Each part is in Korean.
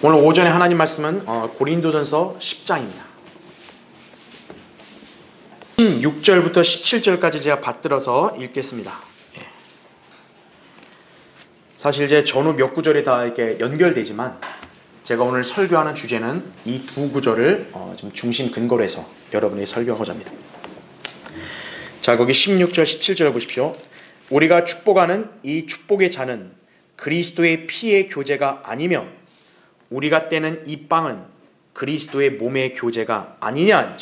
오늘 오전에 하나님 말씀은 고린도전서 10장입니다. 16절부터 17절까지 제가 받들어서 읽겠습니다. 사실 이제 전후 몇 구절이 다 이렇게 연결되지만 제가 오늘 설교하는 주제는 이 두 구절을 좀 중심 근거로 해서 여러분에게 설교하고자 합니다. 자, 거기 16절, 17절을 보십시오. 우리가 축복하는 이 축복의 잔은 그리스도의 피의 교제가 아니며 우리가 떼는 이 빵은 그리스도의 몸의 교제가 아니냐.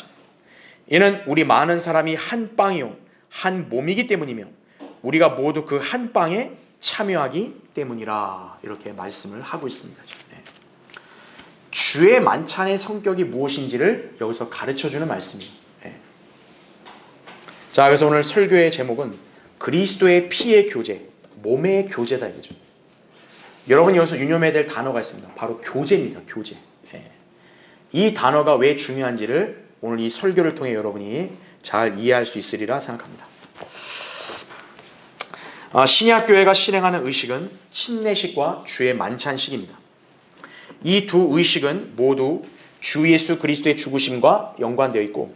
이는 우리 많은 사람이 한 빵이요 한 몸이기 때문이며 우리가 모두 그 한 빵에 참여하기 때문이라. 이렇게 말씀을 하고 있습니다. 주의 만찬의 성격이 무엇인지를 여기서 가르쳐주는 말씀이에요. 자, 그래서 오늘 설교의 제목은 그리스도의 피의 교제, 몸의 교제다 이거죠. 여러분 여기서 유념해야 될 단어가 있습니다. 바로 교제입니다. 교제. 이 단어가 왜 중요한지를 오늘 이 설교를 통해 여러분이 잘 이해할 수 있으리라 생각합니다. 신약교회가 실행하는 의식은 침례식과 주의 만찬식입니다. 이 두 의식은 모두 주 예수 그리스도의 죽으심과 연관되어 있고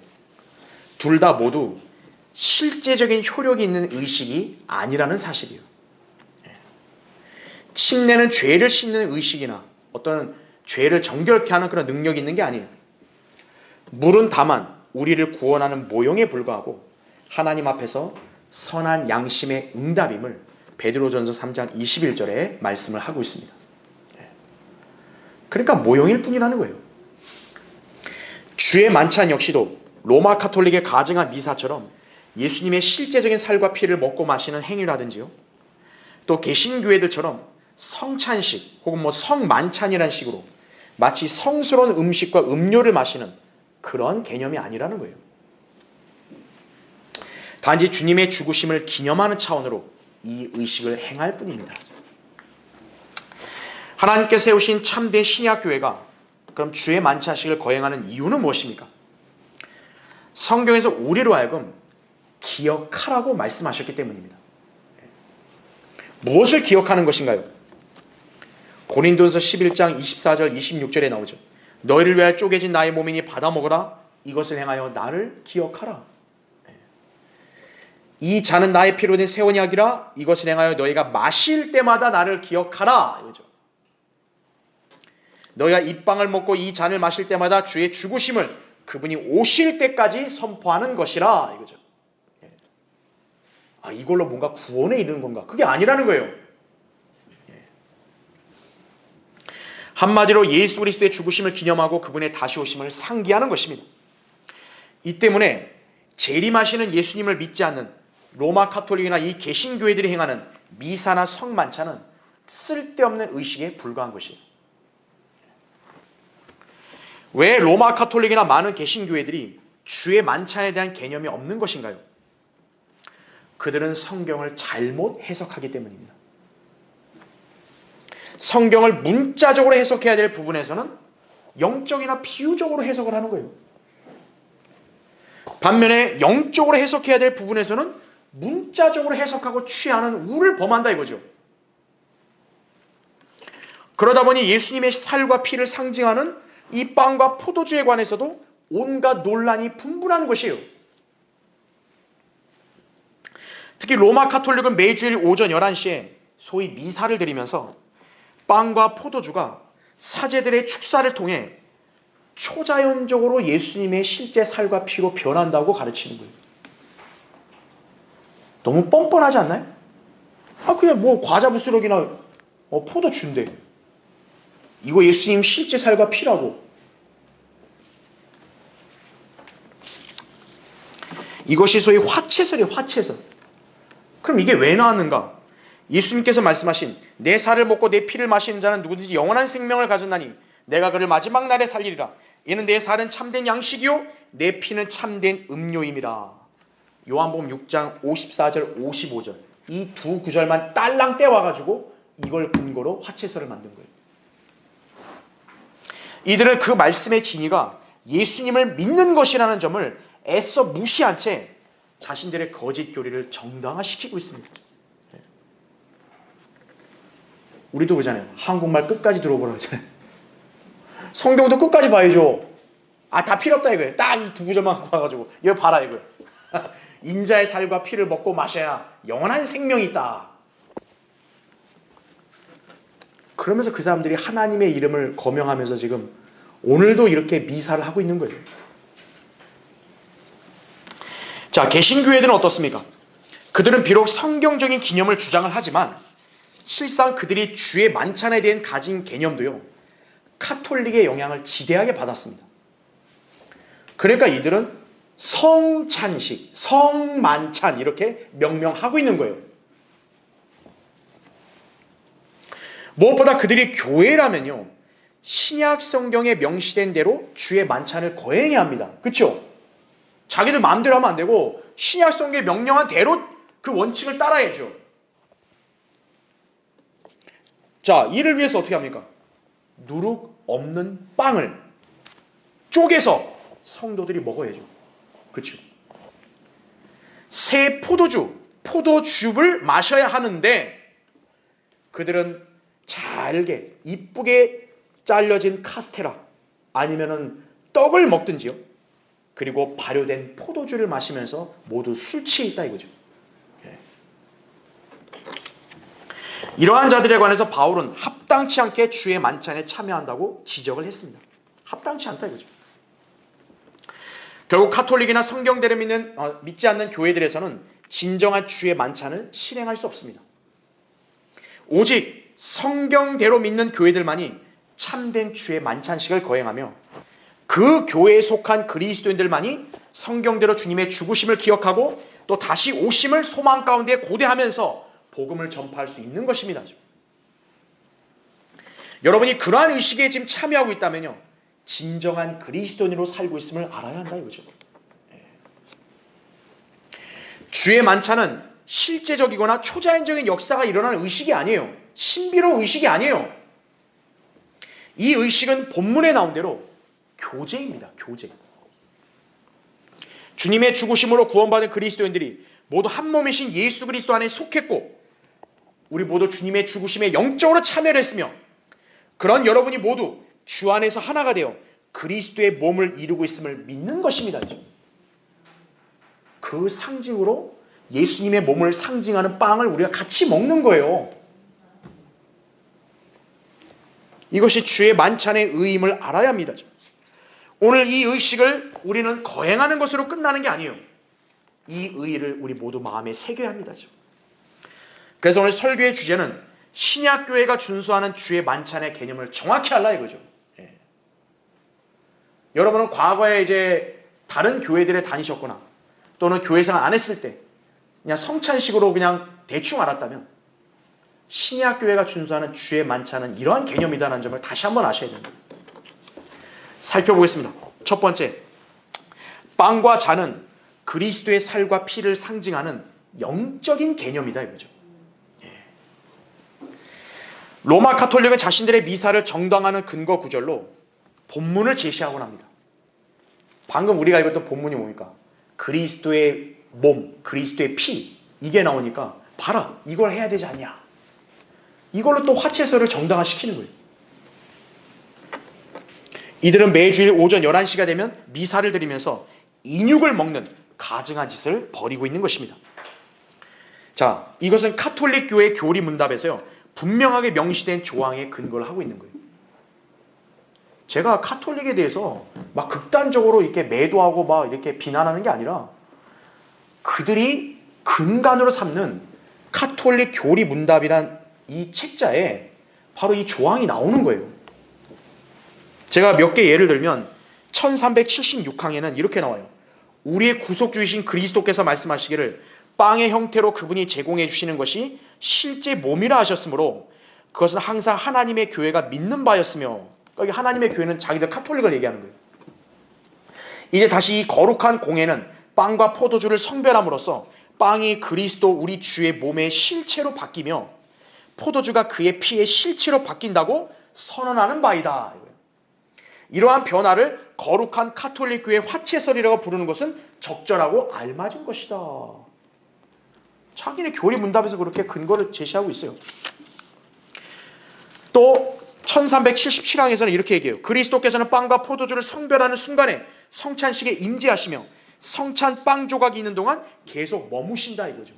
둘 다 모두 실제적인 효력이 있는 의식이 아니라는 사실이에요. 침례는 죄를 씻는 의식이나 어떤 죄를 정결케 하는 그런 능력이 있는 게 아니에요. 물은 다만 우리를 구원하는 모형에 불과하고 하나님 앞에서 선한 양심의 응답임을 베드로전서 3장 21절에 말씀을 하고 있습니다. 그러니까 모형일 뿐이라는 거예요. 주의 만찬 역시도 로마 카톨릭의 가증한 미사처럼 예수님의 실제적인 살과 피를 먹고 마시는 행위라든지요, 또 개신교회들처럼 성찬식 혹은 성만찬이라는 식으로 마치 성스러운 음식과 음료를 마시는 그런 개념이 아니라는 거예요. 단지 주님의 죽으심을 기념하는 차원으로 이 의식을 행할 뿐입니다. 하나님께 세우신 참된 신약교회가 그럼 주의 만찬식을 거행하는 이유는 무엇입니까? 성경에서 우리로 하여금 기억하라고 말씀하셨기 때문입니다. 무엇을 기억하는 것인가요? 고린도전서 11장 24절 26절에 나오죠. 너희를 위하여 쪼개진 나의 몸이니 받아 먹으라. 이것을 행하여 나를 기억하라. 이 잔은 나의 피로 된 새 언약이라. 이것을 행하여 너희가 마실 때마다 나를 기억하라. 이거죠. 너희가 이 빵을 먹고 이 잔을 마실 때마다 주의 죽으심을 그분이 오실 때까지 선포하는 것이라. 이거죠. 이걸로 뭔가 구원에 이르는 건가? 그게 아니라는 거예요. 한마디로 예수 그리스도의 죽으심을 기념하고 그분의 다시 오심을 상기하는 것입니다. 이 때문에 재림하시는 예수님을 믿지 않는 로마 카톨릭이나 이 개신교회들이 행하는 미사나 성만찬은 쓸데없는 의식에 불과한 것이에요. 왜 로마 카톨릭이나 많은 개신교회들이 주의 만찬에 대한 개념이 없는 것인가요? 그들은 성경을 잘못 해석하기 때문입니다. 성경을 문자적으로 해석해야 될 부분에서는 영적이나 비유적으로 해석을 하는 거예요. 반면에 영적으로 해석해야 될 부분에서는 문자적으로 해석하고 취하는 우를 범한다 이거죠. 그러다 보니 예수님의 살과 피를 상징하는 이 빵과 포도주에 관해서도 온갖 논란이 분분한 것이에요. 특히 로마 카톨릭은 매주일 오전 11시에 소위 미사를 드리면서 빵과 포도주가 사제들의 축사를 통해 초자연적으로 예수님의 실제 살과 피로 변한다고 가르치는 거예요. 너무 뻔뻔하지 않나요? 그냥 과자 부스러기나 포도주인데 이거 예수님 실제 살과 피라고. 이것이 소위 화채설이에요. 화채설. 그럼 이게 왜 나왔는가? 예수님께서 말씀하신 내 살을 먹고 내 피를 마시는 자는 누구든지 영원한 생명을 가졌나니 내가 그를 마지막 날에 살리리라. 이는 내 살은 참된 양식이요 내 피는 참된 음료임이라. 요한복음 6장 54절 55절 이 두 구절만 딸랑 떼와가지고 이걸 근거로 화채설을 만든 거예요. 이들은 그 말씀의 진위가 예수님을 믿는 것이라는 점을 애써 무시한 채 자신들의 거짓 교리를 정당화시키고 있습니다. 우리도 그러잖아요. 한국말 끝까지 들어보라고 하잖아요. 성경도 끝까지 봐야죠. 다 필요 없다 이거예요. 딱 이 두 구절만 갖고 와가지고 이거 봐라 이거. 인자의 살과 피를 먹고 마셔야 영원한 생명이 있다. 그러면서 그 사람들이 하나님의 이름을 거명하면서 지금 오늘도 이렇게 미사를 하고 있는 거예요. 자, 개신교회들은 어떻습니까? 그들은 비록 성경적인 기념을 주장을 하지만 실상 그들이 주의 만찬에 대한 가진 개념도요, 카톨릭의 영향을 지대하게 받았습니다. 그러니까 이들은 성찬식, 성만찬 이렇게 명명하고 있는 거예요. 무엇보다 그들이 교회라면요, 신약 성경에 명시된 대로 주의 만찬을 거행해야 합니다. 그렇죠? 자기들 마음대로 하면 안 되고 신약 성경에 명령한 대로 그 원칙을 따라야죠. 자, 이를 위해서 어떻게 합니까? 누룩 없는 빵을 쪼개서 성도들이 먹어야죠. 그렇죠? 새 포도즙을 마셔야 하는데 그들은 잘게 이쁘게 잘려진 카스테라 아니면은 떡을 먹든지요, 그리고 발효된 포도주를 마시면서 모두 술 취해 있다 이거죠. 이러한 자들에 관해서 바울은 합당치 않게 주의 만찬에 참여한다고 지적을 했습니다. 합당치 않다 이거죠. 결국 카톨릭이나 성경대를 믿지 않는 교회들에서는 진정한 주의 만찬을 실행할 수 없습니다. 오직 성경대로 믿는 교회들만이 참된 주의 만찬식을 거행하며 그 교회에 속한 그리스도인들만이 성경대로 주님의 죽으심을 기억하고 또 다시 오심을 소망 가운데 고대하면서 복음을 전파할 수 있는 것입니다. 여러분이 그러한 의식에 지금 참여하고 있다면요, 진정한 그리스도인으로 살고 있음을 알아야 한다 이거죠. 주의 만찬은 실제적이거나 초자연적인 역사가 일어나는 의식이 아니에요. 신비로운 의식이 아니에요. 이 의식은 본문에 나온 대로 교제입니다. 교제. 주님의 죽으심으로 구원받은 그리스도인들이 모두 한 몸이신 예수 그리스도 안에 속했고 우리 모두 주님의 죽으심에 영적으로 참여를 했으며 그런 여러분이 모두 주 안에서 하나가 되어 그리스도의 몸을 이루고 있음을 믿는 것입니다. 그 상징으로 예수님의 몸을 상징하는 빵을 우리가 같이 먹는 거예요. 이것이 주의 만찬의 의임을 알아야 합니다. 오늘 이 의식을 우리는 거행하는 것으로 끝나는 게 아니에요. 이 의의를 우리 모두 마음에 새겨야 합니다. 그래서 오늘 설교의 주제는 신약교회가 준수하는 주의 만찬의 개념을 정확히 알라 이거죠. 여러분은 과거에 이제 다른 교회들에 다니셨거나 또는 교회 생활 안 했을 때 그냥 성찬식으로 그냥 대충 알았다면 신약교회가 준수하는 주의 만찬은 이러한 개념이다라는 점을 다시 한번 아셔야 됩니다. 살펴보겠습니다. 첫 번째, 빵과 잔은 그리스도의 살과 피를 상징하는 영적인 개념이다 이거죠. 로마 카톨릭은 자신들의 미사를 정당화하는 근거 구절로 본문을 제시하곤 합니다. 방금 우리가 읽었던 본문이 뭡니까? 그리스도의 몸, 그리스도의 피, 이게 나오니까 봐라, 이걸 해야 되지 않냐. 이걸로 또 화채설을 정당화시키는 거예요. 이들은 매주일 오전 11시가 되면 미사를 드리면서 인육을 먹는 가증한 짓을 벌이고 있는 것입니다. 자, 이것은 카톨릭 교회 교리 문답에서요, 분명하게 명시된 조항에 근거를 하고 있는 거예요. 제가 카톨릭에 대해서 막 극단적으로 이렇게 매도하고 막 이렇게 비난하는 게 아니라 그들이 근간으로 삼는 카톨릭 교리 문답이란 이 책자에 바로 이 조항이 나오는 거예요. 제가 몇 개 예를 들면 1376항에는 이렇게 나와요. 우리의 구속주이신 그리스도께서 말씀하시기를 빵의 형태로 그분이 제공해 주시는 것이 실제 몸이라 하셨으므로 그것은 항상 하나님의 교회가 믿는 바였으며, 여기 하나님의 교회는 자기들 카톨릭을 얘기하는 거예요. 이제 다시 이 거룩한 공예는 빵과 포도주를 성별함으로써 빵이 그리스도 우리 주의 몸의 실체로 바뀌며 포도주가 그의 피의 실체로 바뀐다고 선언하는 바이다. 이러한 변화를 거룩한 카톨릭 교회의 화채설이라고 부르는 것은 적절하고 알맞은 것이다. 자기네 교리 문답에서 그렇게 근거를 제시하고 있어요. 또 1377항에서는 이렇게 얘기해요. 그리스도께서는 빵과 포도주를 성별하는 순간에 성찬식에 임재하시며 성찬 빵 조각이 있는 동안 계속 머무신다 이거죠.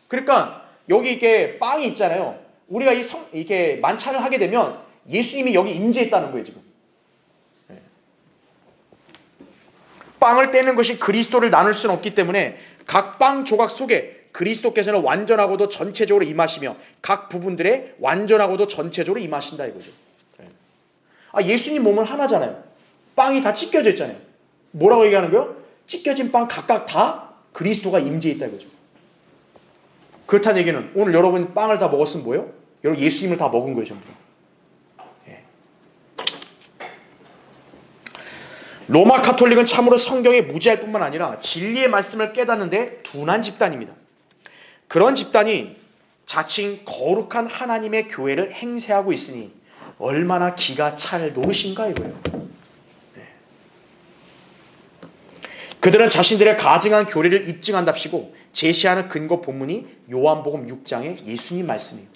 그러니까 여기 이렇게 빵이 있잖아요. 우리가 이렇게 만찬을 하게 되면 예수님이 여기 임재했다는 거예요 지금. 빵을 떼는 것이 그리스도를 나눌 수는 없기 때문에 각 빵 조각 속에 그리스도께서는 완전하고도 전체적으로 임하시며 각 부분들에 완전하고도 전체적으로 임하신다 이거죠. 예수님 몸은 하나잖아요. 빵이 다 찢겨져 있잖아요. 뭐라고 얘기하는 거예요? 찢겨진 빵 각각 다 그리스도가 임재해 있다 이거죠. 그렇다는 얘기는 오늘 여러분 빵을 다 먹었으면 뭐예요? 여러분 예수님을 다 먹은 거예요 전부. 로마 카톨릭은 참으로 성경에 무지할 뿐만 아니라 진리의 말씀을 깨닫는데 둔한 집단입니다. 그런 집단이 자칭 거룩한 하나님의 교회를 행세하고 있으니 얼마나 기가 찰 노릇인가 이거예요. 그들은 자신들의 가증한 교리를 입증한답시고 제시하는 근거 본문이 요한복음 6장의 예수님 말씀이에요.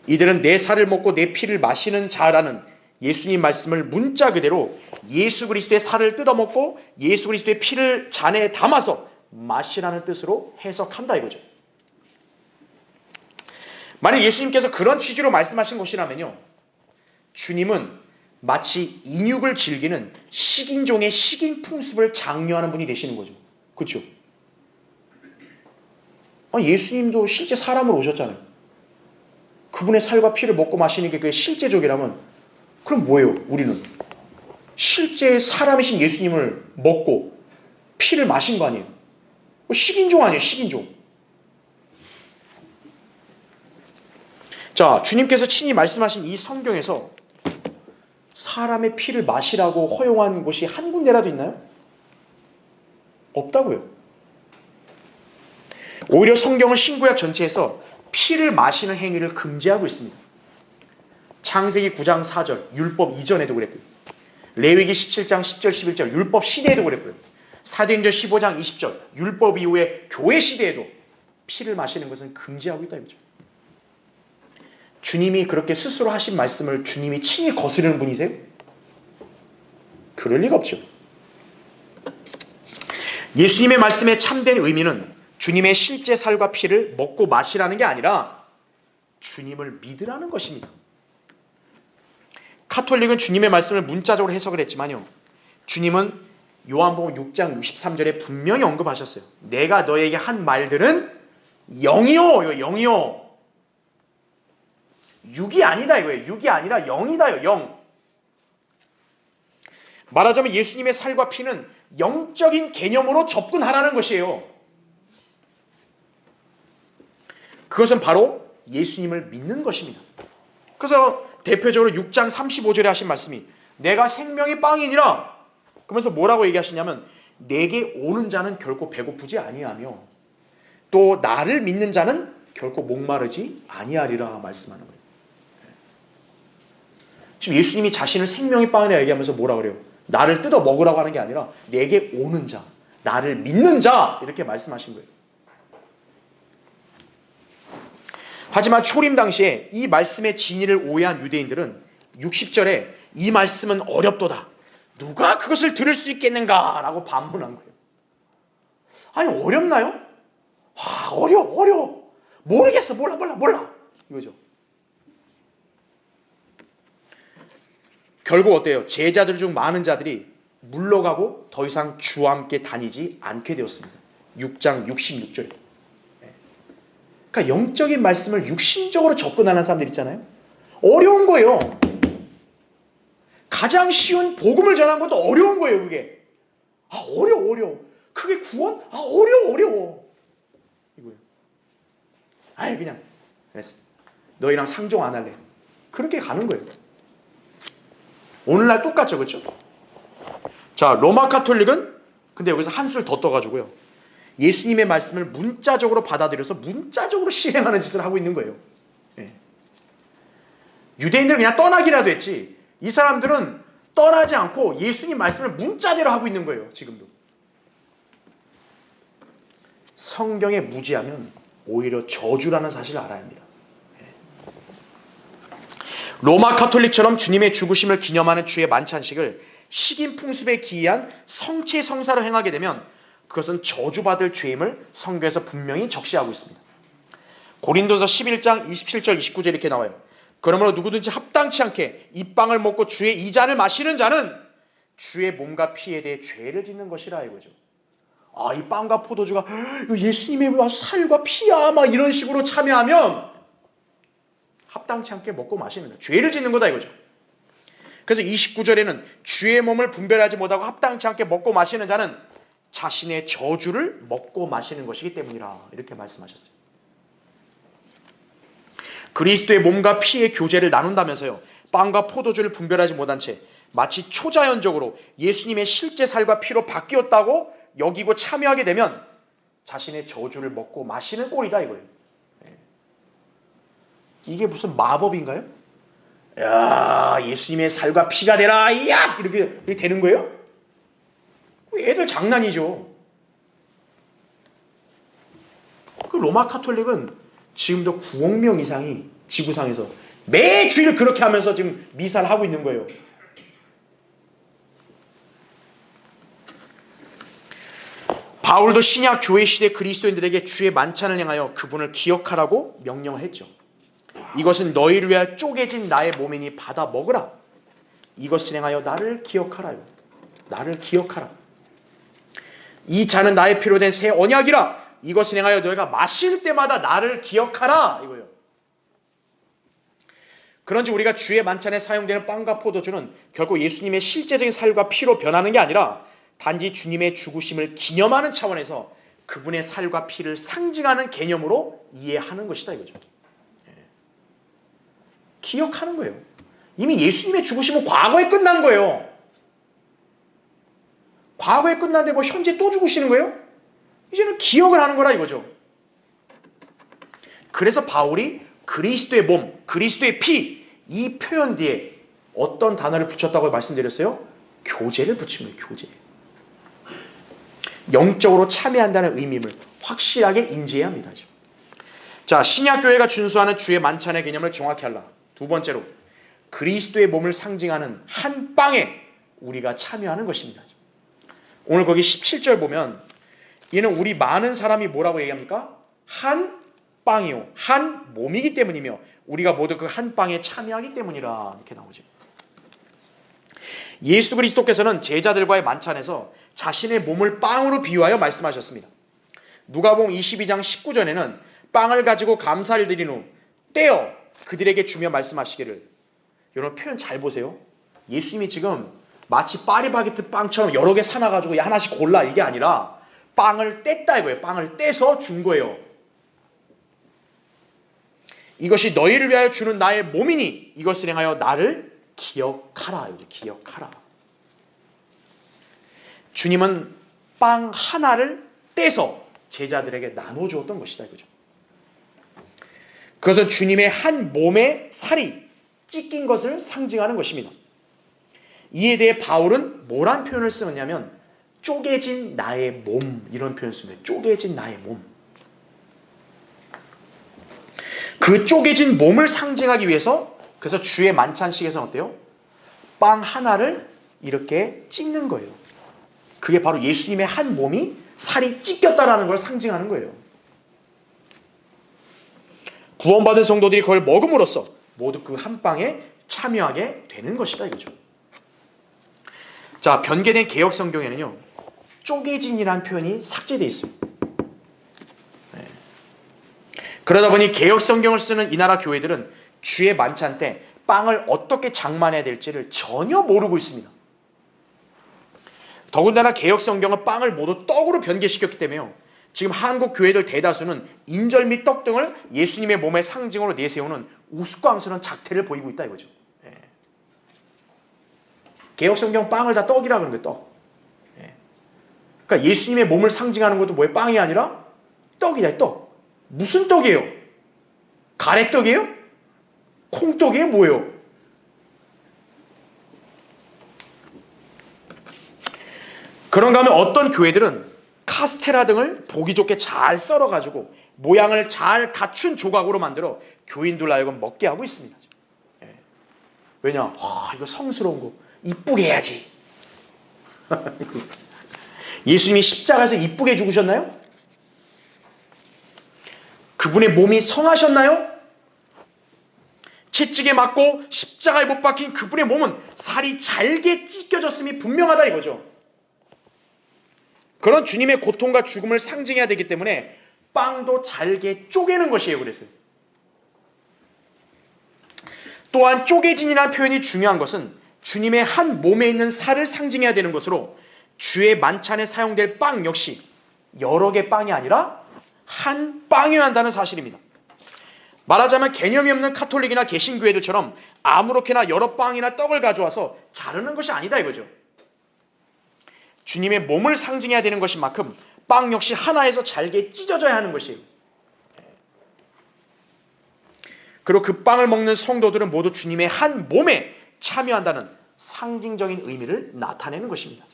이들은 내 살을 먹고 내 피를 마시는 자라는 예수님 말씀을 문자 그대로 예수 그리스도의 살을 뜯어먹고 예수 그리스도의 피를 잔에 담아서 마시라는 뜻으로 해석한다 이거죠. 만약 예수님께서 그런 취지로 말씀하신 것이라면요, 주님은 마치 인육을 즐기는 식인종의 식인 풍습을 장려하는 분이 되시는 거죠. 그렇죠? 예수님도 실제 사람으로 오셨잖아요. 그분의 살과 피를 먹고 마시는 게 그게 실제적이라면 그럼 뭐예요? 우리는 실제 사람이신 예수님을 먹고 피를 마신 거 아니에요? 식인종 아니에요? 식인종. 자, 주님께서 친히 말씀하신 이 성경에서 사람의 피를 마시라고 허용한 곳이 한 군데라도 있나요? 없다고요. 오히려 성경은 신구약 전체에서 피를 마시는 행위를 금지하고 있습니다. 창세기 9장 4절 율법 이전에도 그랬고요. 레위기 17장 10절 11절 율법 시대에도 그랬고요. 사도행전 15장 20절 율법 이후에 교회 시대에도 피를 마시는 것은 금지하고 있다 이거죠. 주님이 그렇게 스스로 하신 말씀을 주님이 친히 거스르는 분이세요? 그럴 리가 없죠. 예수님의 말씀의 참된 의미는 주님의 실제 살과 피를 먹고 마시라는 게 아니라 주님을 믿으라는 것입니다. 카톨릭은 주님의 말씀을 문자적으로 해석을 했지만요, 주님은 요한복음 6장 63절에 분명히 언급하셨어요. 내가 너에게 한 말들은 영이요, 이거 영이요. 육이 아니다 이거예요. 육이 아니라 영이다요, 영. 말하자면 예수님의 살과 피는 영적인 개념으로 접근하라는 것이에요. 그것은 바로 예수님을 믿는 것입니다. 그래서 대표적으로 6장 35절에 하신 말씀이 내가 생명의 빵이니라. 그러면서 뭐라고 얘기하시냐면 내게 오는 자는 결코 배고프지 아니하며 또 나를 믿는 자는 결코 목마르지 아니하리라 말씀하는 거예요. 지금 예수님이 자신을 생명의 빵이라 얘기하면서 뭐라 그래요? 나를 뜯어 먹으라고 하는 게 아니라 내게 오는 자, 나를 믿는 자 이렇게 말씀하신 거예요. 하지만 초림 당시에 이 말씀의 진의를 오해한 유대인들은 60절에 이 말씀은 어렵도다. 누가 그것을 들을 수 있겠는가? 라고 반문한 거예요. 아니 어렵나요? 어려워. 모르겠어. 몰라. 이거죠. 결국 어때요? 제자들 중 많은 자들이 물러가고 더 이상 주와 함께 다니지 않게 되었습니다. 6장 66절에. 그러니까 영적인 말씀을 육신적으로 접근하는 사람들 있잖아요. 어려운 거예요. 가장 쉬운 복음을 전하는 것도 어려운 거예요. 그게. 어려워. 그게 구원? 어려워. 이거예요. 그냥 너희랑 상종 안 할래. 그렇게 가는 거예요. 오늘날 똑같죠, 그렇죠? 자, 로마 카톨릭은 근데 여기서 한술 더 떠가지고요, 예수님의 말씀을 문자적으로 받아들여서 문자적으로 실행하는 짓을 하고 있는 거예요. 유대인들은 그냥 떠나기라도 했지 이 사람들은 떠나지 않고 예수님 말씀을 문자대로 하고 있는 거예요. 지금도. 성경에 무지하면 오히려 저주라는 사실을 알아야 합니다. 로마 카톨릭처럼 주님의 죽으심을 기념하는 주의 만찬식을 식인 풍습에 기이한 성체 성사로 행하게 되면 그것은 저주받을 죄임을 성경에서 분명히 적시하고 있습니다. 고린도서 11장 27절 29절 이렇게 나와요. 그러므로 누구든지 합당치 않게 이 빵을 먹고 주의 이 잔을 마시는 자는 주의 몸과 피에 대해 죄를 짓는 것이라 이거죠. 이 빵과 포도주가 예수님의 살과 피야 막 이런 식으로 참여하면 합당치 않게 먹고 마시는 거다. 죄를 짓는 거다 이거죠. 그래서 29절에는 주의 몸을 분별하지 못하고 합당치 않게 먹고 마시는 자는 자신의 저주를 먹고 마시는 것이기 때문이라 이렇게 말씀하셨어요. 그리스도의 몸과 피의 교제를 나눈다면서요. 빵과 포도주를 분별하지 못한 채 마치 초자연적으로 예수님의 실제 살과 피로 바뀌었다고 여기고 참여하게 되면 자신의 저주를 먹고 마시는 꼴이다 이거예요. 이게 무슨 마법인가요? 야, 예수님의 살과 피가 되라, 야! 이렇게 되는 거예요? 애들 장난이죠. 그 로마 카톨릭은 지금도 9억 명 이상이 지구상에서 매주일 그렇게 하면서 지금 미사를 하고 있는 거예요. 바울도 신약 교회 시대 그리스도인들에게 주의 만찬을 행하여 그분을 기억하라고 명령을 했죠. 이것은 너희를 위하여 쪼개진 나의 몸이니 받아 먹으라. 이것을 행하여 나를 기억하라요. 나를 기억하라. 이 잔은 나의 피로 된 새 언약이라. 이것을 행하여 너희가 마실 때마다 나를 기억하라 이거예요. 그런지 우리가 주의 만찬에 사용되는 빵과 포도주는 결코 예수님의 실제적인 살과 피로 변하는 게 아니라 단지 주님의 죽으심을 기념하는 차원에서 그분의 살과 피를 상징하는 개념으로 이해하는 것이다 이거죠. 기억하는 거예요. 이미 예수님의 죽으심은 과거에 끝난 거예요. 과거에 끝났는데 뭐 현재 또 죽으시는 거예요? 이제는 기억을 하는 거라 이거죠. 그래서 바울이 그리스도의 몸, 그리스도의 피, 이 표현 뒤에 어떤 단어를 붙였다고 말씀드렸어요? 교제를 붙인 거예요. 교제. 영적으로 참여한다는 의미를 확실하게 인지해야 합니다. 자, 신약교회가 준수하는 주의 만찬의 개념을 정확히 하라. 두 번째로 그리스도의 몸을 상징하는 한 빵에 우리가 참여하는 것입니다. 오늘 거기 17절 보면 이는 우리 많은 사람이 뭐라고 얘기합니까? 한 빵이요. 한 몸이기 때문이며 우리가 모두 그 한 빵에 참여하기 때문이라 이렇게 나오죠. 예수 그리스도께서는 제자들과의 만찬에서 자신의 몸을 빵으로 비유하여 말씀하셨습니다. 누가복음 22장 19절에는 빵을 가지고 감사를 드린 후 떼어 그들에게 주며 말씀하시기를. 여러분 표현 잘 보세요. 예수님이 지금 마치 파리바게트 빵처럼 여러 개 사놔가지고 하나씩 골라 이게 아니라 빵을 뗐다 이거예요. 빵을 떼서 준 거예요. 이것이 너희를 위하여 주는 나의 몸이니 이것을 행하여 나를 기억하라. 기억하라. 주님은 빵 하나를 떼서 제자들에게 나눠주었던 것이다 이거죠. 그것은 주님의 한 몸의 살이 찢긴 것을 상징하는 것입니다. 이에 대해 바울은 뭐란 표현을 쓰느냐면 쪼개진 나의 몸 이런 표현을 씁니다. 쪼개진 나의 몸. 그 쪼개진 몸을 상징하기 위해서 그래서 주의 만찬식에서는 어때요? 빵 하나를 이렇게 찢는 거예요. 그게 바로 예수님의 한 몸이 살이 찢겼다라는 걸 상징하는 거예요. 구원받은 성도들이 그걸 먹음으로써 모두 그 한 빵에 참여하게 되는 것이다 이거죠. 자, 변개된 개역 성경에는요 쪼개진이라는 표현이 삭제되어 있어요. 그러다 보니 개역 성경을 쓰는 이 나라 교회들은 주의 만찬 때 빵을 어떻게 장만해야 될지를 전혀 모르고 있습니다. 더군다나 개역 성경은 빵을 모두 떡으로 변개시켰기 때문에요. 지금 한국 교회들 대다수는 인절 및 떡 등을 예수님의 몸의 상징으로 내세우는 우스꽝스러운 작태를 보이고 있다 이거죠. 개역 성경 빵을 다 떡이라 그러는 거예요. 떡. 그러니까 예수님의 몸을 상징하는 것도 뭐예요? 빵이 아니라 떡이다. 떡. 무슨 떡이에요? 가래떡이에요? 콩떡이에요? 뭐예요? 그런가 하면 어떤 교회들은 카스테라 등을 보기 좋게 잘 썰어가지고 모양을 잘 갖춘 조각으로 만들어 교인들 하여금 먹게 하고 있습니다. 왜냐? 이거 성스러운 거 이쁘게 해야지. 예수님이 십자가에서 이쁘게 죽으셨나요? 그분의 몸이 성하셨나요? 채찍에 맞고 십자가에 못 박힌 그분의 몸은 살이 잘게 찢겨졌음이 분명하다 이거죠. 그런 주님의 고통과 죽음을 상징해야 되기 때문에 빵도 잘게 쪼개는 것이에요. 그래서 또한 쪼개진이라는 표현이 중요한 것은 주님의 한 몸에 있는 살을 상징해야 되는 것으로 주의 만찬에 사용될 빵 역시 여러 개 빵이 아니라 한 빵이어야 한다는 사실입니다. 말하자면 개념이 없는 카톨릭이나 개신교회들처럼 아무렇게나 여러 빵이나 떡을 가져와서 자르는 것이 아니다 이거죠. 주님의 몸을 상징해야 되는 것인 만큼 빵 역시 하나에서 잘게 찢어져야 하는 것이에요. 그리고 그 빵을 먹는 성도들은 모두 주님의 한 몸에 참여한다는 상징적인 의미를 나타내는 것입니다.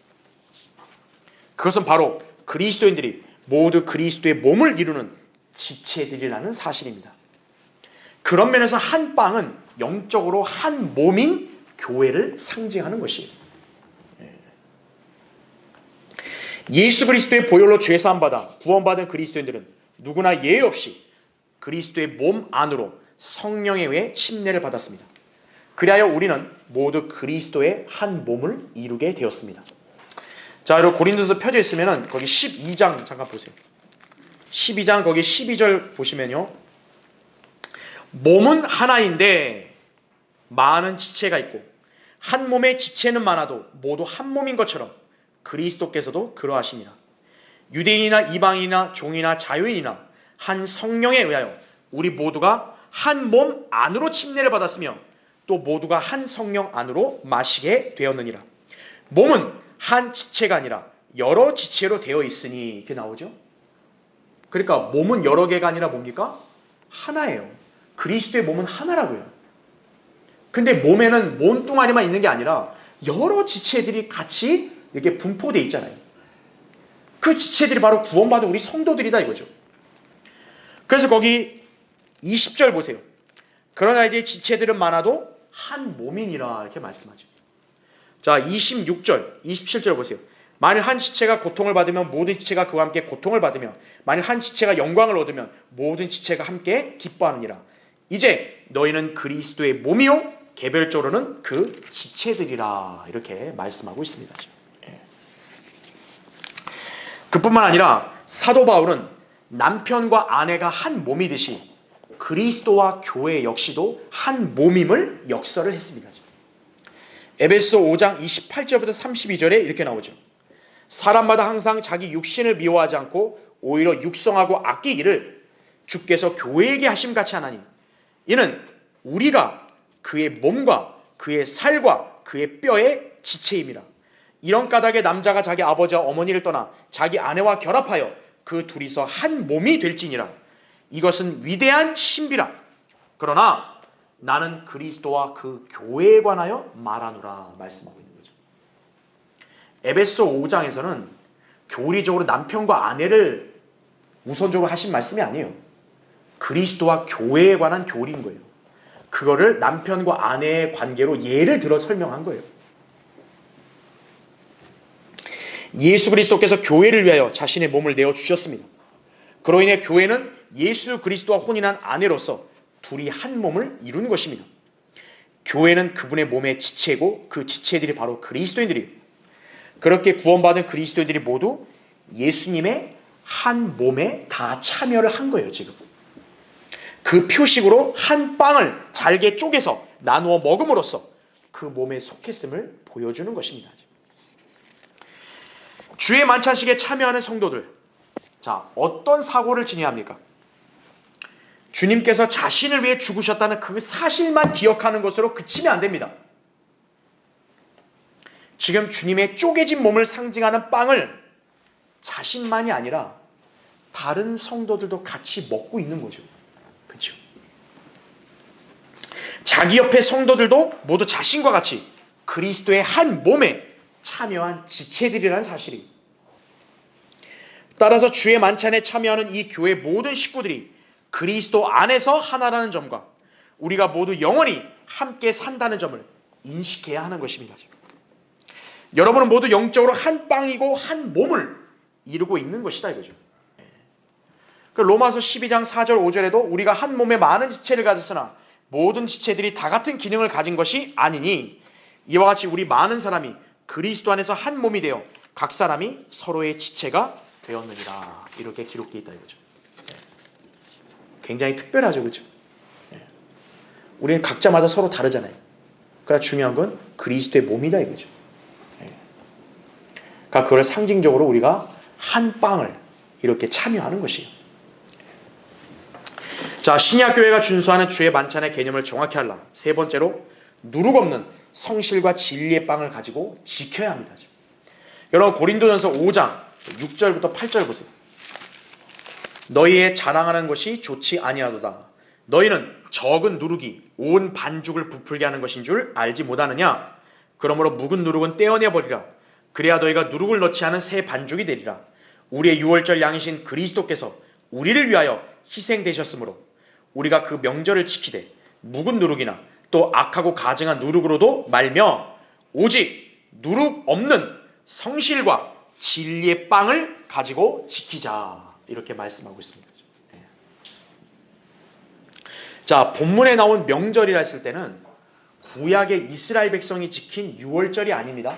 그것은 바로 그리스도인들이 모두 그리스도의 몸을 이루는 지체들이라는 사실입니다. 그런 면에서 한 빵은 영적으로 한 몸인 교회를 상징하는 것이에요. 예수 그리스도의 보혈로 죄사함 받아 구원받은 그리스도인들은 누구나 예외 없이 그리스도의 몸 안으로 성령에 의해 침례를 받았습니다. 그리하여 우리는 모두 그리스도의 한 몸을 이루게 되었습니다. 자, 여러분 고린도서 펴져 있으면 거기 12장 잠깐 보세요. 12장 거기 12절 보시면요. 몸은 하나인데 많은 지체가 있고 한 몸의 지체는 많아도 모두 한 몸인 것처럼 그리스도께서도 그러하시니라. 유대인이나 이방인이나 종이나 자유인이나 한 성령에 의하여 우리 모두가 한 몸 안으로 침례를 받았으며 또 모두가 한 성령 안으로 마시게 되었느니라. 몸은 한 지체가 아니라 여러 지체로 되어 있으니 이렇게 나오죠. 그러니까 몸은 여러 개가 아니라 뭡니까? 하나예요. 그리스도의 몸은 하나라고요. 근데 몸에는 몸뚱아리만 있는 게 아니라 여러 지체들이 같이 이렇게 분포되어 있잖아요. 그 지체들이 바로 구원받은 우리 성도들이다 이거죠. 그래서 거기 20절 보세요. 그러나 이제 지체들은 많아도 한 몸이니라 이렇게 말씀하죠. 자, 26절, 27절 보세요. 만일 한 지체가 고통을 받으면 모든 지체가 그와 함께 고통을 받으며 만일 한 지체가 영광을 얻으면 모든 지체가 함께 기뻐하느니라. 이제 너희는 그리스도의 몸이요 개별적으로는 그 지체들이라 이렇게 말씀하고 있습니다. 그뿐만 아니라 사도 바울은 남편과 아내가 한 몸이듯이 그리스도와 교회 역시도 한 몸임을 역설을 했습니다. 에베소 5장 28절부터 32절에 이렇게 나오죠. 사람마다 항상 자기 육신을 미워하지 않고 오히려 육성하고 아끼기를 주께서 교회에게 하심같이 하나니 이는 우리가 그의 몸과 그의 살과 그의 뼈의 지체임이라. 이런 까닭에 남자가 자기 아버지와 어머니를 떠나 자기 아내와 결합하여 그 둘이서 한 몸이 될지니라. 이것은 위대한 신비라. 그러나 나는 그리스도와 그 교회에 관하여 말하노라 말씀하고 있는 거죠. 에베소 5장에서는 교리적으로 남편과 아내를 우선적으로 하신 말씀이 아니에요. 그리스도와 교회에 관한 교리인 거예요. 그거를 남편과 아내의 관계로 예를 들어 설명한 거예요. 예수 그리스도께서 교회를 위하여 자신의 몸을 내어주셨습니다. 그로 인해 교회는 예수 그리스도와 혼인한 아내로서 둘이 한 몸을 이루는 것입니다. 교회는 그분의 몸의 지체고 그 지체들이 바로 그리스도인들이에요. 그렇게 구원받은 그리스도인들이 모두 예수님의 한 몸에 다 참여를 한 거예요. 지금 그 표식으로 한 빵을 잘게 쪼개서 나누어 먹음으로써 그 몸에 속했음을 보여주는 것입니다. 주의 만찬식에 참여하는 성도들, 자, 어떤 사고를 지녀야 합니까? 주님께서 자신을 위해 죽으셨다는 그 사실만 기억하는 것으로 그치면 안 됩니다. 지금 주님의 쪼개진 몸을 상징하는 빵을 자신만이 아니라 다른 성도들도 같이 먹고 있는 거죠. 그렇죠? 자기 옆에 성도들도 모두 자신과 같이 그리스도의 한 몸에 참여한 지체들이라는 사실이. 따라서 주의 만찬에 참여하는 이 교회 모든 식구들이 그리스도 안에서 하나라는 점과 우리가 모두 영원히 함께 산다는 점을 인식해야 하는 것입니다. 여러분은 모두 영적으로 한 빵이고 한 몸을 이루고 있는 것이다 이거죠. 로마서 12장 4절 5절에도 우리가 한 몸에 많은 지체를 가졌으나 모든 지체들이 다 같은 기능을 가진 것이 아니니 이와 같이 우리 많은 사람이 그리스도 안에서 한 몸이 되어 각 사람이 서로의 지체가 되었느니라. 이렇게 기록되어 있다 이거죠. 굉장히 특별하죠, 그렇죠? 우리는 각자마다 서로 다르잖아요. 그러나 중요한 건 그리스도의 몸이다 이거죠. 그러니까 그걸 상징적으로 우리가 한 빵을 이렇게 참여하는 것이에요. 자, 신약교회가 준수하는 주의 만찬의 개념을 정확히 알라. 세 번째로 누룩 없는 성실과 진리의 빵을 가지고 지켜야 합니다. 여러분 고린도전서 5장 6절부터 8절 보세요. 너희의 자랑하는 것이 좋지 아니하도다. 너희는 적은 누룩이 온 반죽을 부풀게 하는 것인 줄 알지 못하느냐. 그러므로 묵은 누룩은 떼어내버리라. 그래야 너희가 누룩을 넣지 않은 새 반죽이 되리라. 우리의 유월절 양이신 그리스도께서 우리를 위하여 희생되셨으므로 우리가 그 명절을 지키되 묵은 누룩이나 또 악하고 가증한 누룩으로도 말며 오직 누룩 없는 성실과 진리의 빵을 가지고 지키자. 이렇게 말씀하고 있습니다. 자, 본문에 나온 명절이라 했을 때는 구약의 이스라엘 백성이 지킨 유월절이 아닙니다.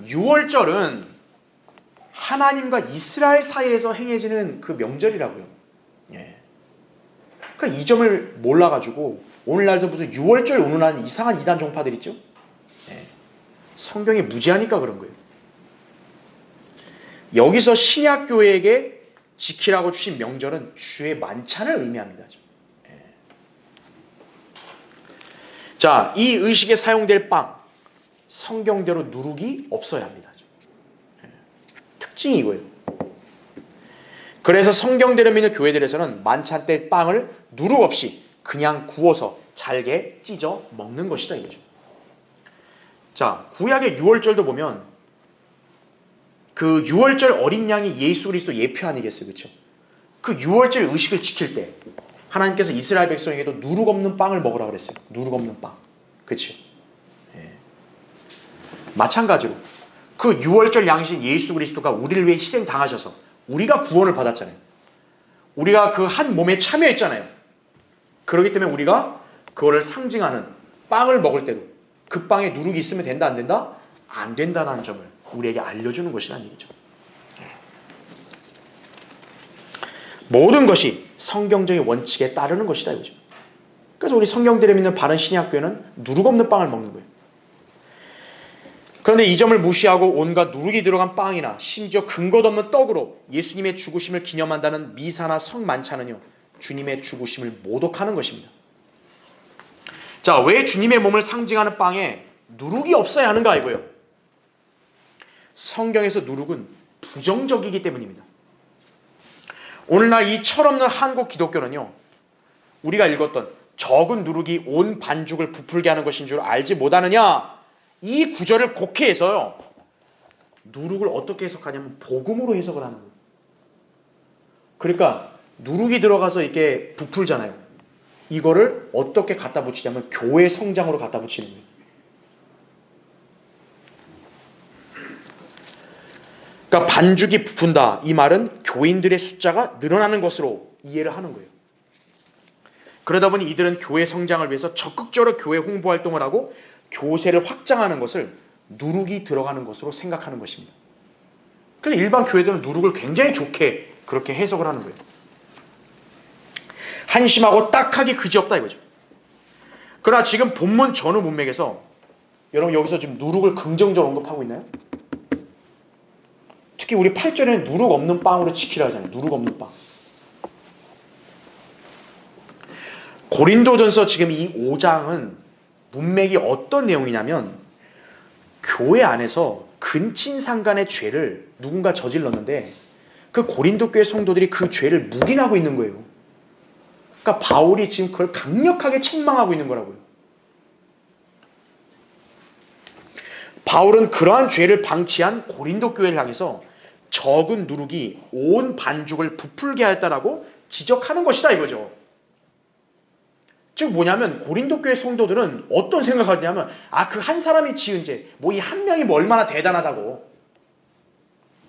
유월절은 하나님과 이스라엘 사이에서 행해지는 그 명절이라고요. 그러니까 이 점을 몰라가지고 오늘날도 무슨 유월절 운운하는 이상한 이단 종파들 있죠? 성경이 무지하니까 그런 거예요. 여기서 신약교회에게 지키라고 주신 명절은 주의 만찬을 의미합니다. 자, 이 의식에 사용될 빵, 성경대로 누룩이 없어야 합니다. 특징이 이거예요. 그래서 성경대로 믿는 교회들에서는 만찬 때 빵을 누룩 없이 그냥 구워서 잘게 찢어 먹는 것이다 이거죠. 자, 구약의 유월절도 보면 그 유월절 어린 양이 예수 그리스도 예표 아니겠어요, 그렇죠? 그 유월절 의식을 지킬 때 하나님께서 이스라엘 백성에게도 누룩 없는 빵을 먹으라 그랬어요. 누룩 없는 빵, 그렇죠? 마찬가지로 그 유월절 양이신 예수 그리스도가 우리를 위해 희생 당하셔서 우리가 구원을 받았잖아요. 우리가 그 한 몸에 참여했잖아요. 그렇기 때문에 우리가 그거를 상징하는 빵을 먹을 때도 그 빵에 누룩이 있으면 된다 안 된다? 안 된다는 점을 우리에게 알려주는 것이라는 얘기죠. 모든 것이 성경적인 원칙에 따르는 것이다 이거죠. 그래서 우리 성경들에 믿는 바른 신약교회는 누룩 없는 빵을 먹는 거예요. 그런데 이 점을 무시하고 온갖 누룩이 들어간 빵이나 심지어 근거 없는 떡으로 예수님의 죽으심을 기념한다는 미사나 성만찬은요, 주님의 죽으심을 모독하는 것입니다. 자, 왜 주님의 몸을 상징하는 빵에 누룩이 없어야 하는가 이거예요. 성경에서 누룩은 부정적이기 때문입니다. 오늘날 이 철없는 한국 기독교는요, 우리가 읽었던 적은 누룩이 온 반죽을 부풀게 하는 것인 줄 알지 못하느냐, 이 구절을 곡해해서요, 누룩을 어떻게 해석하냐면 복음으로 해석을 하는 거예요. 그러니까 누룩이 들어가서 이렇게 부풀잖아요. 이거를 어떻게 갖다 붙이냐면 교회 성장으로 갖다 붙이는 거예요. 그러니까 반죽이 부푼다, 이 말은 교인들의 숫자가 늘어나는 것으로 이해를 하는 거예요. 그러다 보니 이들은 교회 성장을 위해서 적극적으로 교회 홍보 활동을 하고 교세를 확장하는 것을 누룩이 들어가는 것으로 생각하는 것입니다. 그래서 일반 교회들은 누룩을 굉장히 좋게 그렇게 해석을 하는 거예요. 한심하고 딱하기 그지없다 이거죠. 그러나 지금 본문 전후 문맥에서 여러분 여기서 지금 누룩을 긍정적으로 언급하고 있나요? 특히 우리 8절에는 누룩 없는 빵으로 지키라 하잖아요. 누룩 없는 빵. 고린도전서 지금 이 5장은 문맥이 어떤 내용이냐면 교회 안에서 근친상간의 죄를 누군가 저질렀는데 그 고린도 교회 성도들이 그 죄를 묵인하고 있는 거예요. 그러니까 바울이 지금 그걸 강력하게 책망하고 있는 거라고요. 바울은 그러한 죄를 방치한 고린도 교회를 향해서 적은 누룩이 온 반죽을 부풀게 하였다라고 지적하는 것이다 이거죠. 즉 뭐냐면 고린도 교회 성도들은 어떤 생각을 하냐면 그 한 사람이 지은 죄, 뭐 이 한 명이 뭐 얼마나 대단하다고,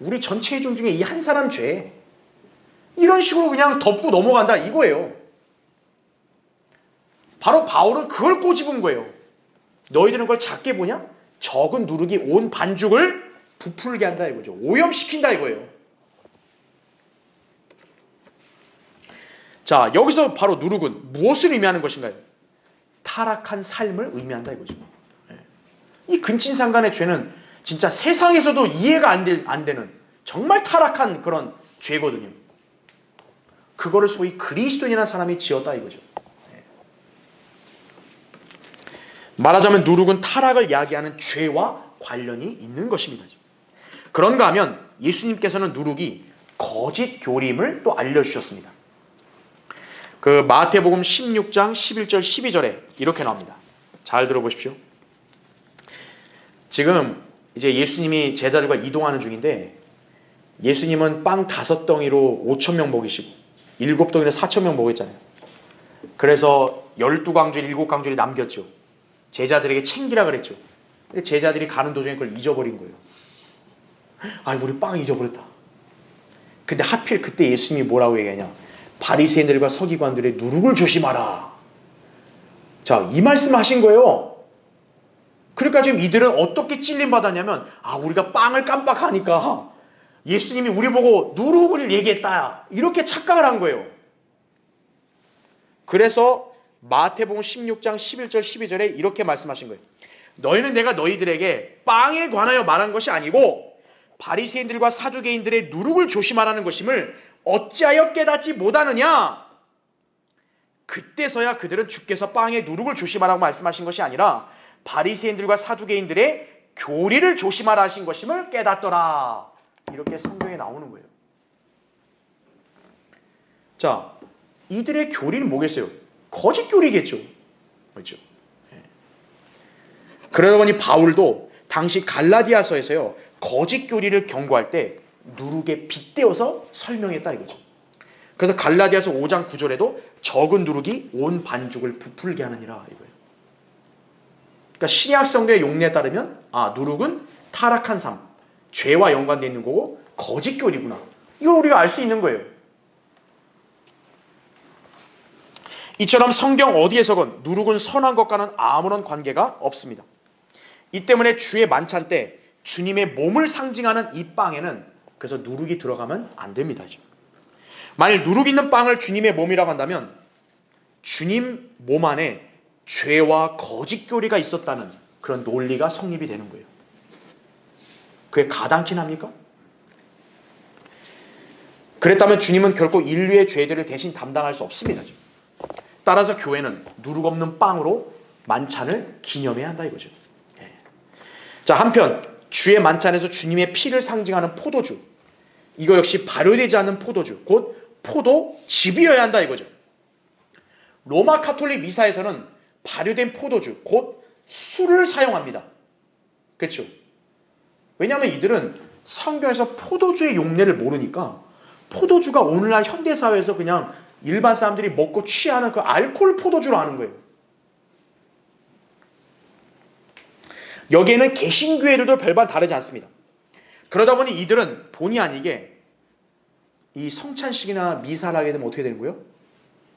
우리 전체의 종 중에 이 한 사람 죄, 이런 식으로 그냥 덮고 넘어간다 이거예요. 바로 바울은 그걸 꼬집은 거예요. 너희들은 그걸 작게 보냐? 적은 누룩이 온 반죽을 부풀게 한다 이거죠. 오염시킨다 이거예요. 자, 여기서 바로 누룩은 무엇을 의미하는 것인가요? 타락한 삶을 의미한다 이거죠. 이 근친상간의 죄는 진짜 세상에서도 이해가 안 되는 정말 타락한 그런 죄거든요. 그거를 소위 그리스도인이라는 사람이 지었다 이거죠. 말하자면 누룩은 타락을 야기하는 죄와 관련이 있는 것입니다. 그런가 하면 예수님께서는 누룩이 거짓 교리임을 또 알려주셨습니다. 그 마태복음 16장 11절 12절에 이렇게 나옵니다. 잘 들어보십시오. 지금 이제 예수님이 제자들과 이동하는 중인데, 예수님은 빵 5덩이로 5,000명 먹이시고 7덩이로 4,000명 먹였잖아요. 그래서 12광줄 7광줄이 남겼죠. 제자들에게 챙기라 그랬죠. 제자들이 가는 도중에 그걸 잊어버린 거예요. 우리 빵 잊어버렸다. 근데 하필 그때 예수님이 뭐라고 얘기하냐? 바리새인들과 서기관들의 누룩을 조심하라. 자, 이 말씀을 하신 거예요. 그러니까 지금 이들은 어떻게 찔림받았냐면, 우리가 빵을 깜빡하니까 예수님이 우리 보고 누룩을 얘기했다, 이렇게 착각을 한 거예요. 그래서 마태복음 16장 11절 12절에 이렇게 말씀하신 거예요. 너희는 내가 너희들에게 빵에 관하여 말한 것이 아니고 바리새인들과 사두개인들의 누룩을 조심하라는 것임을 어찌하여 깨닫지 못하느냐? 그때서야 그들은 주께서 빵의 누룩을 조심하라고 말씀하신 것이 아니라 바리새인들과 사두개인들의 교리를 조심하라 하신 것임을 깨닫더라. 이렇게 성경에 나오는 거예요. 자, 이들의 교리는 뭐겠어요? 거짓 교리겠죠. 그렇죠? 그러다 보니 바울도 당시 갈라디아서에서요, 거짓 교리를 경고할 때 누룩에 빗대어서 설명했다 이거죠. 그래서 갈라디아서 5장 9절에도 적은 누룩이 온 반죽을 부풀게 하느니라 이거예요. 그러니까 신약 성경의 용례에 따르면 누룩은 타락한 삶, 죄와 연관되어 있는 거고 거짓 교리구나, 이걸 우리가 알 수 있는 거예요. 이처럼 성경 어디에서건 누룩은 선한 것과는 아무런 관계가 없습니다. 이 때문에 주의 만찬 때 주님의 몸을 상징하는 이 빵에는 그래서 누룩이 들어가면 안 됩니다. 만일 누룩 있는 빵을 주님의 몸이라고 한다면 주님 몸 안에 죄와 거짓 교리가 있었다는 그런 논리가 성립이 되는 거예요. 그게 가당키나 합니까? 그랬다면 주님은 결코 인류의 죄들을 대신 담당할 수 없습니다. 따라서 교회는 누룩 없는 빵으로 만찬을 기념해야 한다 이거죠. 자, 한편 주의 만찬에서 주님의 피를 상징하는 포도주, 이거 역시 발효되지 않는 포도주, 곧 포도즙이어야 한다 이거죠. 로마 가톨릭 미사에서는 발효된 포도주, 곧 술을 사용합니다. 그렇죠? 왜냐하면 이들은 성경에서 포도주의 용례를 모르니까 포도주가 오늘날 현대사회에서 그냥 일반 사람들이 먹고 취하는 그 알코올 포도주로 아는 거예요. 여기에는 개신교회들도 별반 다르지 않습니다. 그러다 보니 이들은 본의 아니게 이 성찬식이나 미사를 하게 되면 어떻게 되는 거예요?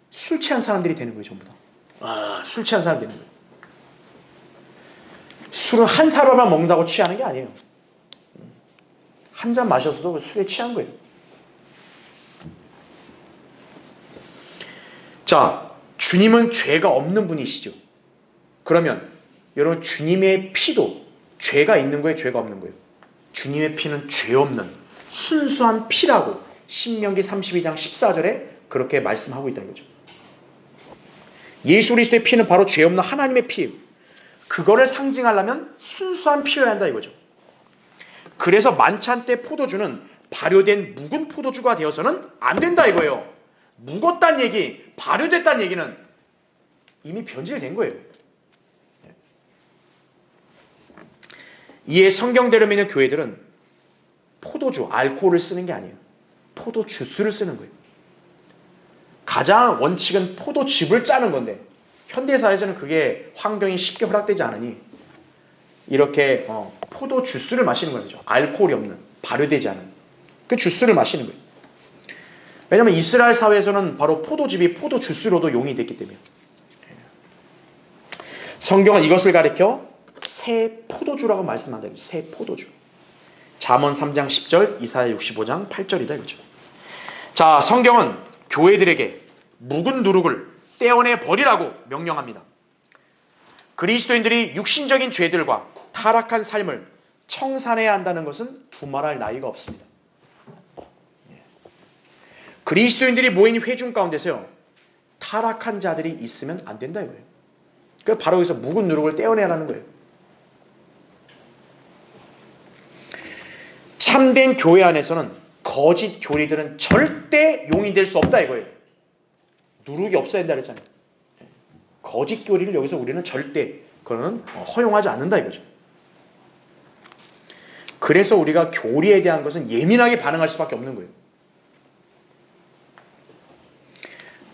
술 취한 사람들이 되는 거예요. 전부 다. 술 취한 사람이 되는 거예요. 술은 한 사발만 먹는다고 취하는 게 아니에요. 한 잔 마셨어도 술에 취한 거예요. 자, 주님은 죄가 없는 분이시죠. 그러면 여러분, 주님의 피도 죄가 있는 거예요, 죄가 없는 거예요? 주님의 피는 죄 없는 순수한 피라고 신명기 32장 14절에 그렇게 말씀하고 있다 이거죠. 예수 그리스도의 피는 바로 죄 없는 하나님의 피예요. 그거를 상징하려면 순수한 피여야 한다 이거죠. 그래서 만찬 때 포도주는 발효된 묵은 포도주가 되어서는 안 된다 이거예요. 묵었다는 얘기, 발효됐다는 얘기는 이미 변질된 거예요. 이에 성경대로 믿는 교회들은 포도주, 알코올을 쓰는 게 아니에요. 포도 주스를 쓰는 거예요. 가장 원칙은 포도즙을 짜는 건데 현대사회에서는 그게 환경이 쉽게 허락되지 않으니 이렇게 포도 주스를 마시는 거죠. 알코올이 없는, 발효되지 않은 그 주스를 마시는 거예요. 왜냐하면 이스라엘 사회에서는 바로 포도즙이 포도 주스로도 용이 됐기 때문에. 성경은 이것을 가리켜 새 포도주라고 말씀한다. 새 포도주. 잠언 3장 10절, 이사야 65장 8절이다 이거죠. 자, 성경은 교회들에게 묵은 누룩을 떼어내 버리라고 명령합니다. 그리스도인들이 육신적인 죄들과 타락한 삶을 청산해야 한다는 것은 두말할 나위가 없습니다. 그리스도인들이 모인 회중 가운데서요, 타락한 자들이 있으면 안 된다 이거예요. 그러니까 바로 여기서 묵은 누룩을 떼어내라는 거예요. 참된 교회 안에서는 거짓 교리들은 절대 용인될 수 없다 이거예요. 누룩이 없어야 된다 그랬잖아요. 거짓 교리를 여기서 우리는 절대 그거는 허용하지 않는다 이거죠. 그래서 우리가 교리에 대한 것은 예민하게 반응할 수밖에 없는 거예요.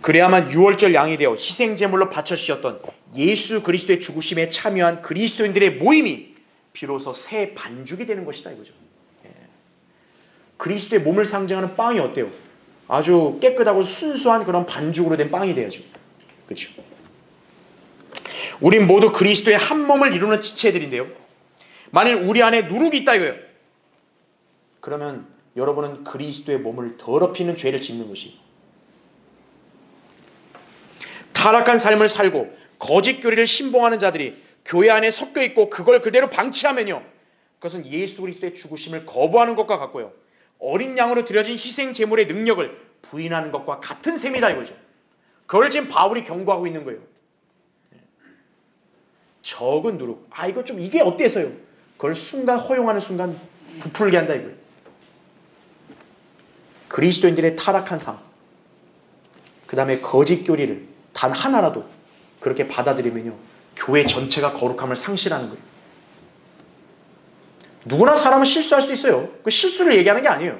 그래야만 유월절 양이 되어 희생제물로 바쳐주셨던 예수 그리스도의 죽으심에 참여한 그리스도인들의 모임이 비로소 새 반죽이 되는 것이다 이거죠. 그리스도의 몸을 상징하는 빵이 어때요? 아주 깨끗하고 순수한 그런 반죽으로 된 빵이 돼야죠. 그렇죠? 우린 모두 그리스도의 한 몸을 이루는 지체들인데요. 만일 우리 안에 누룩이 있다 이거예요. 그러면 여러분은 그리스도의 몸을 더럽히는 죄를 짓는 것이, 타락한 삶을 살고 거짓 교리를 신봉하는 자들이 교회 안에 섞여 있고 그걸 그대로 방치하면요, 그것은 예수 그리스도의 죽으심을 거부하는 것과 같고요, 어린 양으로 드려진 희생 제물의 능력을 부인하는 것과 같은 셈이다 이거죠. 그걸 지금 바울이 경고하고 있는 거예요. 적은 누룩, 이거 좀 이게 어때서요? 그걸 순간 허용하는 순간 부풀게 한다 이거예요. 그리스도인들의 타락한 삶, 그 다음에 거짓 교리를 단 하나라도 그렇게 받아들이면요, 교회 전체가 거룩함을 상실하는 거예요. 누구나 사람은 실수할 수 있어요. 그 실수를 얘기하는 게 아니에요.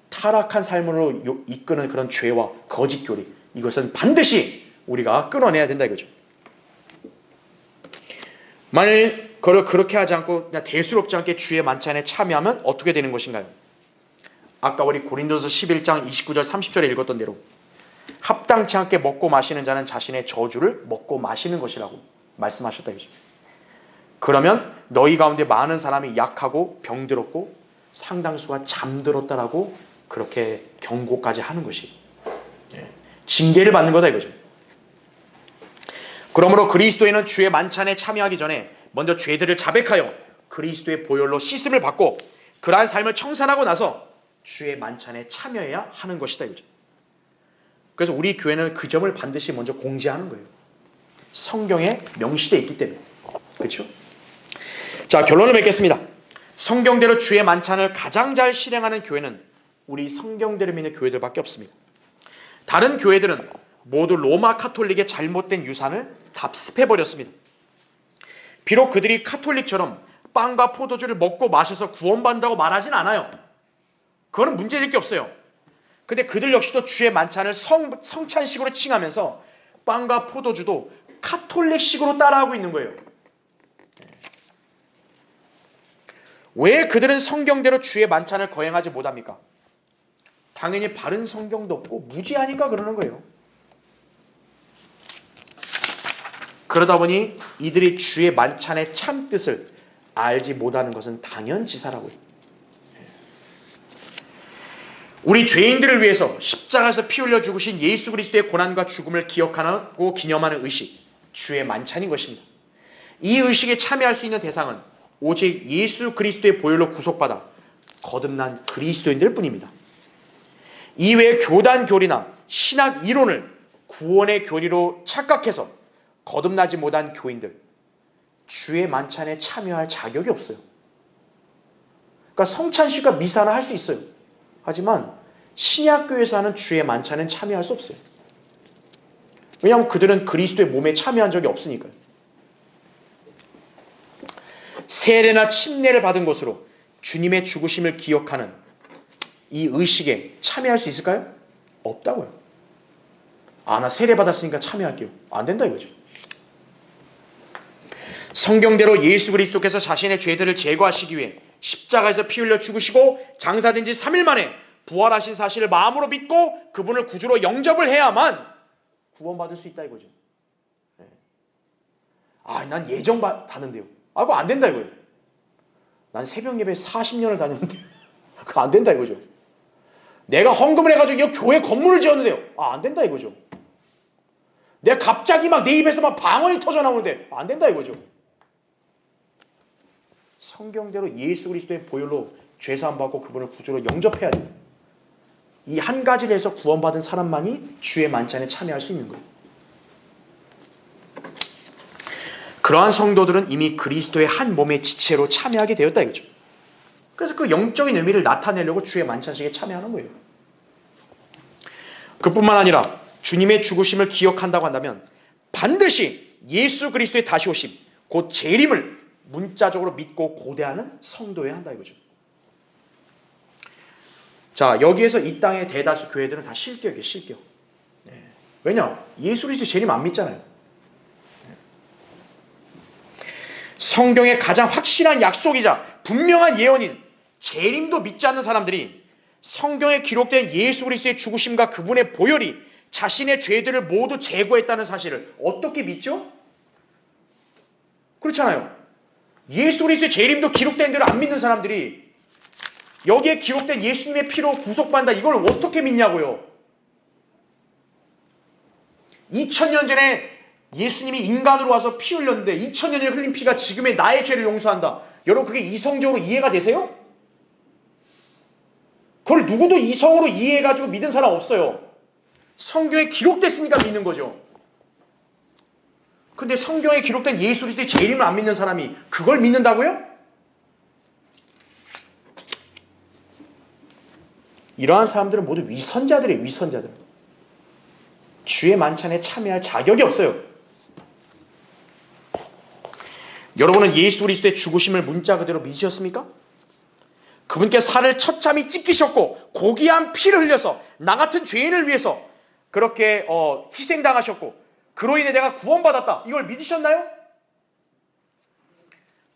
타락한 삶으로 이끄는 그런 죄와 거짓 교리, 이것은 반드시 우리가 끊어내야 된다 이거죠. 만일 그걸 그렇게 하지 않고 그냥 대수롭지 않게 주의 만찬에 참여하면 어떻게 되는 것인가요? 아까 우리 고린도서 11장 29절 30절에 읽었던 대로 합당치 않게 먹고 마시는 자는 자신의 저주를 먹고 마시는 것이라고 말씀하셨다 이거죠. 그러면 너희 가운데 많은 사람이 약하고 병들었고 상당수가 잠들었다라고 그렇게 경고까지 하는 것이 징계를 받는 거다 이거죠. 그러므로 그리스도인은 주의 만찬에 참여하기 전에 먼저 죄들을 자백하여 그리스도의 보혈로 씻음을 받고 그러한 삶을 청산하고 나서 주의 만찬에 참여해야 하는 것이다 이거죠. 그래서 우리 교회는 그 점을 반드시 먼저 공지하는 거예요. 성경에 명시되어 있기 때문에. 그렇죠? 자, 결론을 맺겠습니다. 성경대로 주의 만찬을 가장 잘 실행하는 교회는 우리 성경대로 믿는 교회들밖에 없습니다. 다른 교회들은 모두 로마 카톨릭의 잘못된 유산을 답습해버렸습니다. 비록 그들이 카톨릭처럼 빵과 포도주를 먹고 마셔서 구원받는다고 말하진 않아요. 그거는 문제될 게 없어요. 근데 그들 역시도 주의 만찬을 성찬식으로 칭하면서 빵과 포도주도 카톨릭식으로 따라하고 있는 거예요. 왜 그들은 성경대로 주의 만찬을 거행하지 못합니까? 당연히 바른 성경도 없고 무지하니까 그러는 거예요. 그러다 보니 이들이 주의 만찬의 참 뜻을 알지 못하는 것은 당연지사라고요. 우리 죄인들을 위해서 십자가에서 피 흘려 죽으신 예수 그리스도의 고난과 죽음을 기억하고 기념하는 의식, 주의 만찬인 것입니다. 이 의식에 참여할 수 있는 대상은 오직 예수 그리스도의 보혈로 구속받아 거듭난 그리스도인들 뿐입니다. 이외에 교단 교리나 신학 이론을 구원의 교리로 착각해서 거듭나지 못한 교인들, 주의 만찬에 참여할 자격이 없어요. 그러니까 성찬식과 미사는 할 수 있어요. 하지만 신약교회에서 하는 주의 만찬은 참여할 수 없어요. 왜냐하면 그들은 그리스도의 몸에 참여한 적이 없으니까요. 세례나 침례를 받은 것으로 주님의 죽으심을 기억하는 이 의식에 참여할 수 있을까요? 없다고요. 나 세례 받았으니까 참여할게요. 안 된다 이거죠. 성경대로 예수 그리스도께서 자신의 죄들을 제거하시기 위해 십자가에서 피 흘려 죽으시고 장사된 지 3일 만에 부활하신 사실을 마음으로 믿고 그분을 구주로 영접을 해야만 구원받을 수 있다 이거죠. 난 예정 다는데요. 그거 안 된다 이거예요. 난 새벽 예배 40년을 다녔는데 그거 안 된다 이거죠. 내가 헌금을 해가지고 이 교회 건물을 지었는데요. 안 된다 이거죠. 내가 갑자기 막 내 입에서 막 방언이 터져 나오는데 안 된다 이거죠. 성경대로 예수 그리스도의 보혈로 죄사함 받고 그분을 구주로 영접해야 돼요. 이 한 가지를 해서 구원받은 사람만이 주의 만찬에 참여할 수 있는 거예요. 그러한 성도들은 이미 그리스도의 한 몸의 지체로 참여하게 되었다 이거죠. 그래서 그 영적인 의미를 나타내려고 주의 만찬식에 참여하는 거예요. 그뿐만 아니라 주님의 죽으심을 기억한다고 한다면 반드시 예수 그리스도의 다시 오심, 곧 재림을 문자적으로 믿고 고대하는 성도여야 한다 이거죠. 자, 여기에서 이 땅의 대다수 교회들은 다 실격이에요. 실격. 왜냐? 예수 그리스도 재림 안 믿잖아요. 성경의 가장 확실한 약속이자 분명한 예언인 재림도 믿지 않는 사람들이 성경에 기록된 예수 그리스도의 죽으심과 그분의 보혈이 자신의 죄들을 모두 제거했다는 사실을 어떻게 믿죠? 그렇잖아요. 예수 그리스도의 재림도 기록된 대로 안 믿는 사람들이 여기에 기록된 예수님의 피로 구속받는다 이걸 어떻게 믿냐고요. 2000년 전에 예수님이 인간으로 와서 피 흘렸는데 2000년 전에 흘린 피가 지금의 나의 죄를 용서한다. 여러분 그게 이성적으로 이해가 되세요? 그걸 누구도 이성으로 이해해가지고 믿은 사람 없어요. 성경에 기록됐으니까 믿는 거죠. 근데 성경에 기록된 예수 그리스도의 재림을 안 믿는 사람이 그걸 믿는다고요? 이러한 사람들은 모두 위선자들이에요. 위선자들. 주의 만찬에 참여할 자격이 없어요. 여러분은 예수 그리스도의 죽으심을 문자 그대로 믿으셨습니까? 그분께 살을 처참히 찢기셨고 고귀한 피를 흘려서 나 같은 죄인을 위해서 그렇게 희생당하셨고 그로 인해 내가 구원받았다. 이걸 믿으셨나요?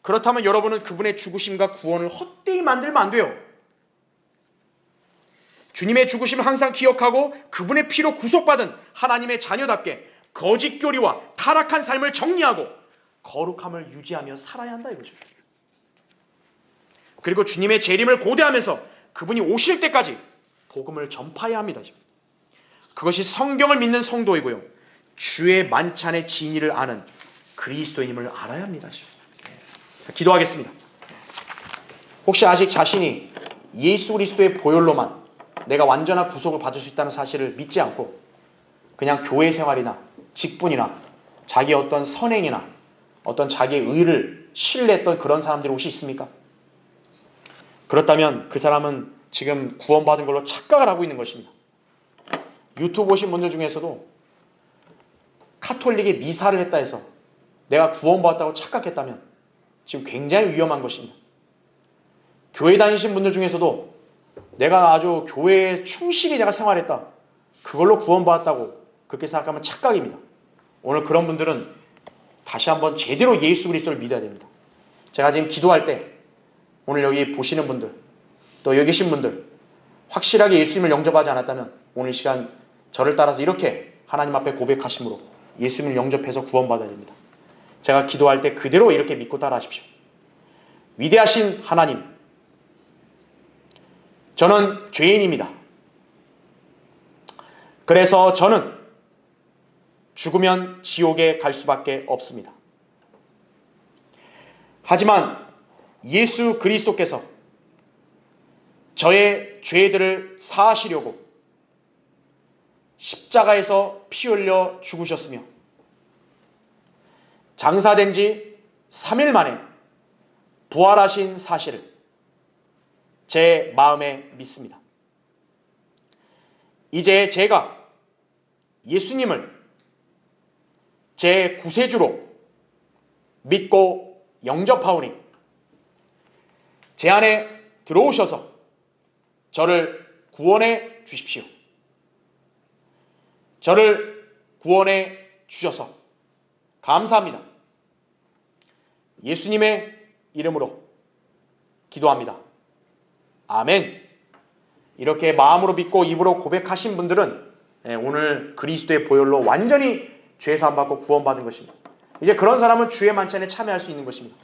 그렇다면 여러분은 그분의 죽으심과 구원을 헛되이 만들면 안 돼요. 주님의 죽으심을 항상 기억하고 그분의 피로 구속받은 하나님의 자녀답게 거짓 교리와 타락한 삶을 정리하고 거룩함을 유지하며 살아야 한다 이거죠. 그리고 주님의 재림을 고대하면서 그분이 오실 때까지 복음을 전파해야 합니다. 그것이 성경을 믿는 성도이고요. 주의 만찬의 진리를 아는 그리스도인임을 알아야 합니다. 기도하겠습니다. 혹시 아직 자신이 예수 그리스도의 보혈로만 내가 완전한 구속을 받을 수 있다는 사실을 믿지 않고 그냥 교회 생활이나 직분이나 자기 어떤 선행이나 어떤 자기의 의를 신뢰했던 그런 사람들이 혹시 있습니까? 그렇다면 그 사람은 지금 구원받은 걸로 착각을 하고 있는 것입니다. 유튜브 보신 분들 중에서도 카톨릭이 미사를 했다 해서 내가 구원받았다고 착각했다면 지금 굉장히 위험한 것입니다. 교회 다니신 분들 중에서도 내가 아주 교회에 충실히 내가 생활했다. 그걸로 구원받았다고 그렇게 생각하면 착각입니다. 오늘 그런 분들은 다시 한번 제대로 예수 그리스도를 믿어야 됩니다. 제가 지금 기도할 때 오늘 여기 보시는 분들 또 여기 계신 분들 확실하게 예수님을 영접하지 않았다면 오늘 시간 저를 따라서 이렇게 하나님 앞에 고백하심으로 예수님을 영접해서 구원받아야 됩니다. 제가 기도할 때 그대로 이렇게 믿고 따라하십시오. 위대하신 하나님, 저는 죄인입니다. 그래서 저는 죽으면 지옥에 갈 수밖에 없습니다. 하지만 예수 그리스도께서 저의 죄들을 사하시려고 십자가에서 피 흘려 죽으셨으며 장사된 지 3일 만에 부활하신 사실을 제 마음에 믿습니다. 이제 제가 예수님을 제 구세주로 믿고 영접하오니 제 안에 들어오셔서 저를 구원해 주십시오. 저를 구원해 주셔서 감사합니다. 예수님의 이름으로 기도합니다. 아멘. 이렇게 마음으로 믿고 입으로 고백하신 분들은 오늘 그리스도의 보혈로 완전히 죄 사함 받고 구원받은 것입니다. 이제 그런 사람은 주의 만찬에 참여할 수 있는 것입니다.